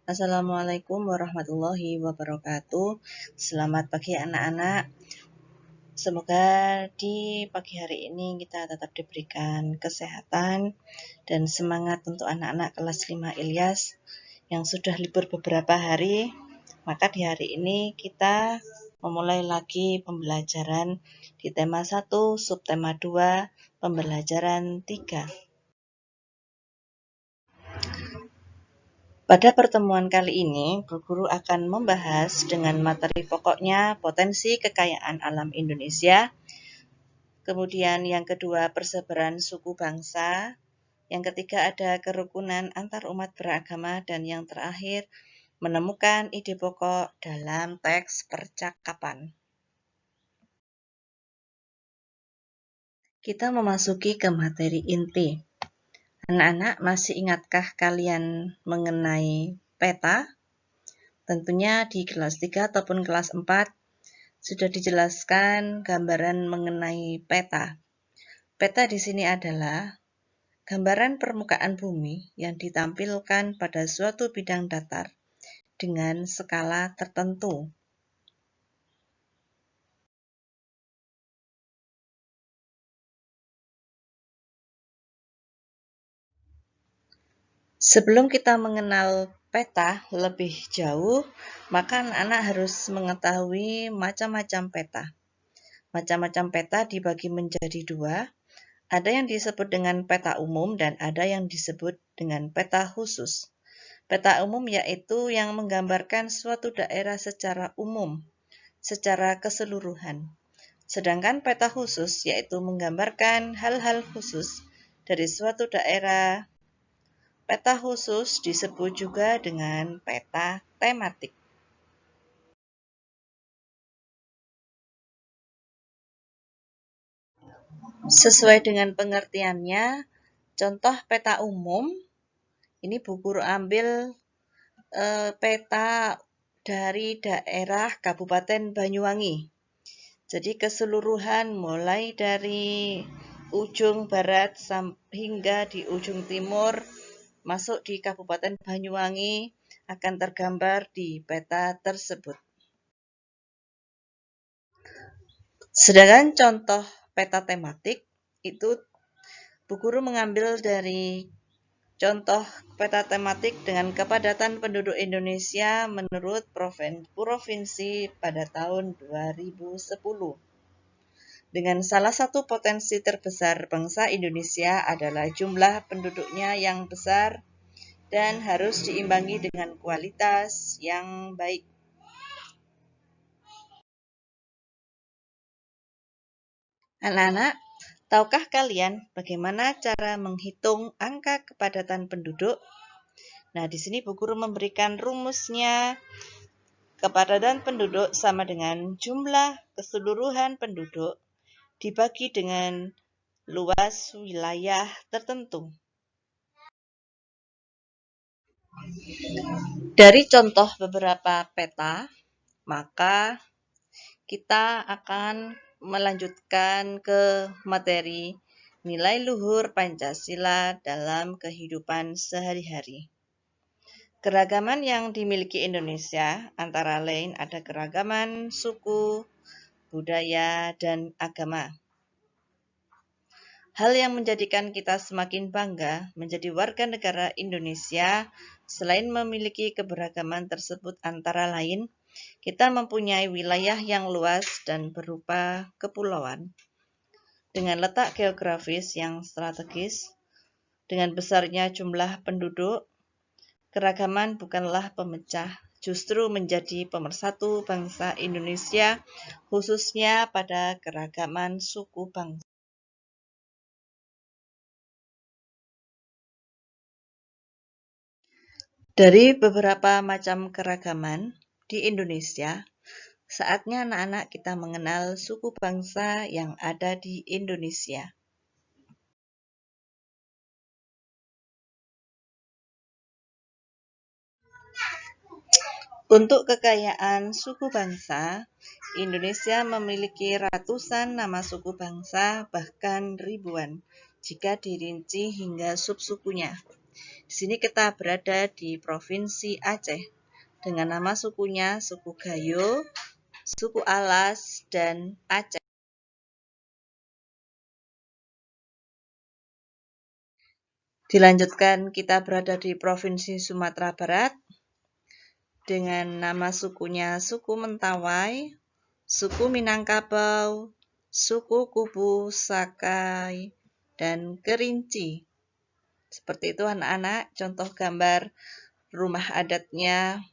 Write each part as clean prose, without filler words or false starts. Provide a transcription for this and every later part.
Assalamualaikum warahmatullahi wabarakatuh. Selamat pagi anak-anak. Semoga di pagi hari ini kita tetap diberikan kesehatan dan semangat untuk anak-anak kelas 5 Ilyas yang sudah libur beberapa hari. Maka di hari ini kita memulai lagi pembelajaran di tema 1, subtema 2, pembelajaran 3. Pada pertemuan kali ini, Bu Guru akan membahas dengan materi pokoknya potensi kekayaan alam Indonesia, kemudian yang kedua persebaran suku bangsa, yang ketiga ada kerukunan antar umat beragama, dan yang terakhir menemukan ide pokok dalam teks percakapan. Kita memasuki ke materi inti. Anak-anak masih ingatkah kalian mengenai peta? Tentunya di kelas 3 ataupun kelas 4 sudah dijelaskan gambaran mengenai peta. Peta di sini adalah gambaran permukaan bumi yang ditampilkan pada suatu bidang datar dengan skala tertentu. Sebelum kita mengenal peta lebih jauh, maka anak-anak harus mengetahui macam-macam peta. Macam-macam peta dibagi menjadi dua. Ada yang disebut dengan peta umum dan ada yang disebut dengan peta khusus. Peta umum yaitu yang menggambarkan suatu daerah secara umum, secara keseluruhan. Sedangkan peta khusus yaitu menggambarkan hal-hal khusus dari suatu daerah. Peta khusus disebut juga dengan peta tematik. Sesuai dengan pengertiannya, contoh peta umum, ini Bu Guru ambil peta dari daerah Kabupaten Banyuwangi. Jadi keseluruhan mulai dari ujung barat hingga di ujung timur masuk di Kabupaten Banyuwangi akan tergambar di peta tersebut. Sedangkan contoh peta tematik itu Bu Guru mengambil dari contoh peta tematik dengan kepadatan penduduk Indonesia menurut provinsi pada tahun 2010. Dengan salah satu potensi terbesar bangsa Indonesia adalah jumlah penduduknya yang besar dan harus diimbangi dengan kualitas yang baik. Anak-anak, tahukah kalian bagaimana cara menghitung angka kepadatan penduduk? Nah, di sini Bu Guru memberikan rumusnya. Kepadatan penduduk sama dengan jumlah keseluruhan penduduk dibagi dengan luas wilayah tertentu. Dari contoh beberapa peta, maka kita akan melanjutkan ke materi nilai luhur Pancasila dalam kehidupan sehari-hari. Keragaman yang dimiliki Indonesia antara lain ada keragaman suku, budaya, dan agama. Hal yang menjadikan kita semakin bangga menjadi warga negara Indonesia selain memiliki keberagaman tersebut antara lain, kita mempunyai wilayah yang luas dan berupa kepulauan. Dengan letak geografis yang strategis, dengan besarnya jumlah penduduk, keragaman bukanlah pemecah, justru menjadi pemersatu bangsa Indonesia, khususnya pada keragaman suku bangsa. Dari beberapa macam keragaman di Indonesia, saatnya anak-anak kita mengenal suku bangsa yang ada di Indonesia. Untuk kekayaan suku bangsa, Indonesia memiliki ratusan nama suku bangsa, bahkan ribuan. jika dirinci hingga subsukunya. Di sini kita berada di Provinsi Aceh dengan nama sukunya suku Gayo, suku Alas, dan Aceh. Dilanjutkan kita berada di Provinsi Sumatera Barat dengan nama sukunya suku Mentawai, suku Minangkabau, suku Kubu, Sakai, dan Kerinci. Seperti itu anak-anak, contoh gambar rumah adatnya,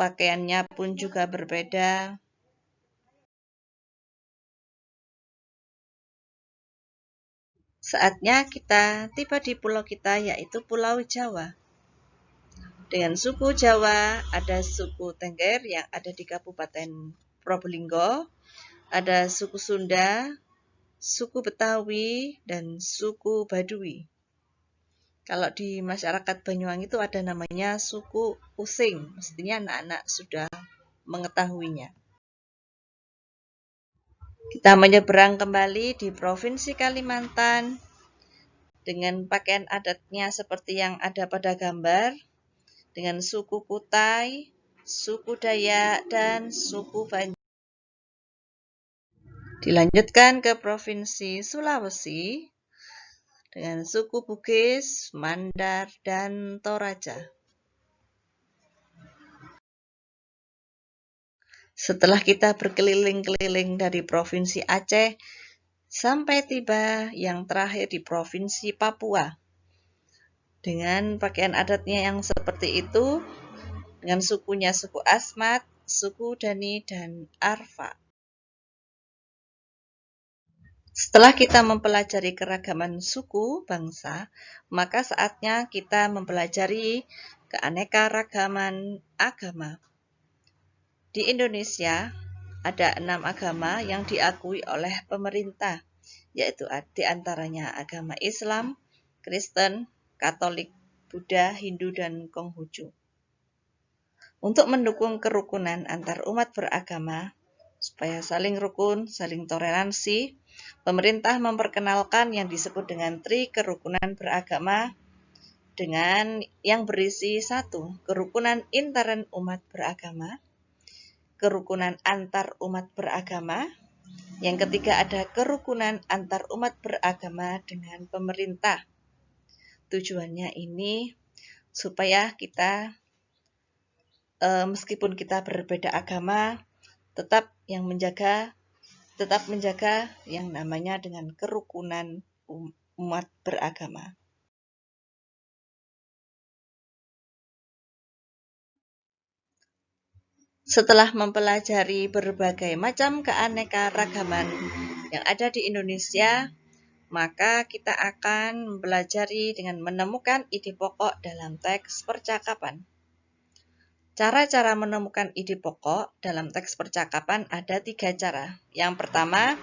pakaiannya pun juga berbeda. Saatnya kita tiba di pulau kita, yaitu Pulau Jawa. Dengan suku Jawa, ada suku Tengger yang ada di Kabupaten Probolinggo, ada suku Sunda, suku Betawi, dan suku Baduy. Kalau di masyarakat Banyuwangi itu ada namanya suku Using, mestinya anak-anak sudah mengetahuinya. Kita menyeberang kembali di Provinsi Kalimantan dengan pakaian adatnya seperti yang ada pada gambar, dengan suku Kutai, suku Dayak, dan suku Banjar. Dilanjutkan ke Provinsi Sulawesi dengan suku Bugis, Mandar, dan Toraja. Setelah kita berkeliling-keliling dari Provinsi Aceh, sampai tiba yang terakhir di Provinsi Papua. Dengan pakaian adatnya yang seperti itu, dengan sukunya suku Asmat, suku Dani, dan Arfa. Setelah kita mempelajari keragaman suku bangsa, maka saatnya kita mempelajari keanekaragaman agama. Di Indonesia, ada 6 agama yang diakui oleh pemerintah, yaitu di antaranya agama Islam, Kristen, Katolik, Buddha, Hindu, dan Konghucu. Untuk mendukung kerukunan antar umat beragama, supaya saling rukun, saling toleransi, pemerintah memperkenalkan yang disebut dengan Tri Kerukunan Beragama dengan yang berisi 1. Kerukunan intern umat beragama, kerukunan antar umat beragama, yang ketiga ada kerukunan antar umat beragama dengan pemerintah. Tujuannya ini supaya kita meskipun kita berbeda agama, tetap menjaga yang namanya dengan kerukunan umat beragama. Setelah mempelajari berbagai macam keanekaragaman yang ada di Indonesia, maka kita akan mempelajari dengan menemukan ide pokok dalam teks percakapan. Cara-cara menemukan ide pokok dalam teks percakapan ada 3 cara. Yang pertama,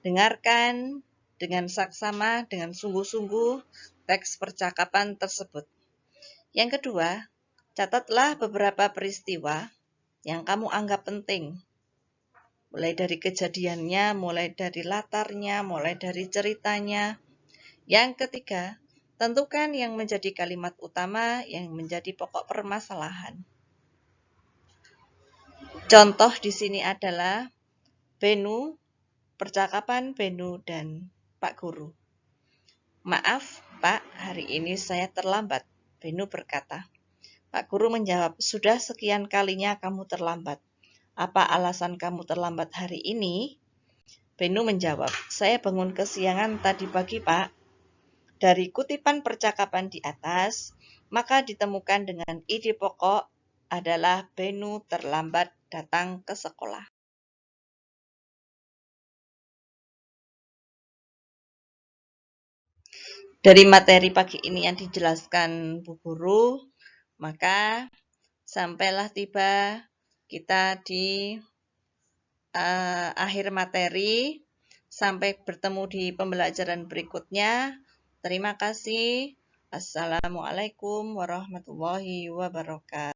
dengarkan dengan saksama, dengan sungguh-sungguh teks percakapan tersebut. Yang kedua, catatlah beberapa peristiwa yang kamu anggap penting. Mulai dari kejadiannya, mulai dari latarnya, mulai dari ceritanya. Yang ketiga, tentukan yang menjadi kalimat utama yang menjadi pokok permasalahan. Contoh di sini adalah Benu, percakapan Benu dan Pak Guru. Maaf, Pak, hari ini saya terlambat. Benu berkata. Pak Guru menjawab, sudah sekian kalinya kamu terlambat. Apa alasan kamu terlambat hari ini? Benu menjawab, saya bangun kesiangan tadi pagi, Pak. Dari kutipan percakapan di atas, maka ditemukan dengan ide pokok adalah Benu terlambat datang ke sekolah. Dari materi pagi ini yang dijelaskan Bu Guru, maka sampailah tiba kita di akhir materi. Sampai bertemu di pembelajaran berikutnya. Terima kasih. Assalamualaikum warahmatullahi wabarakatuh.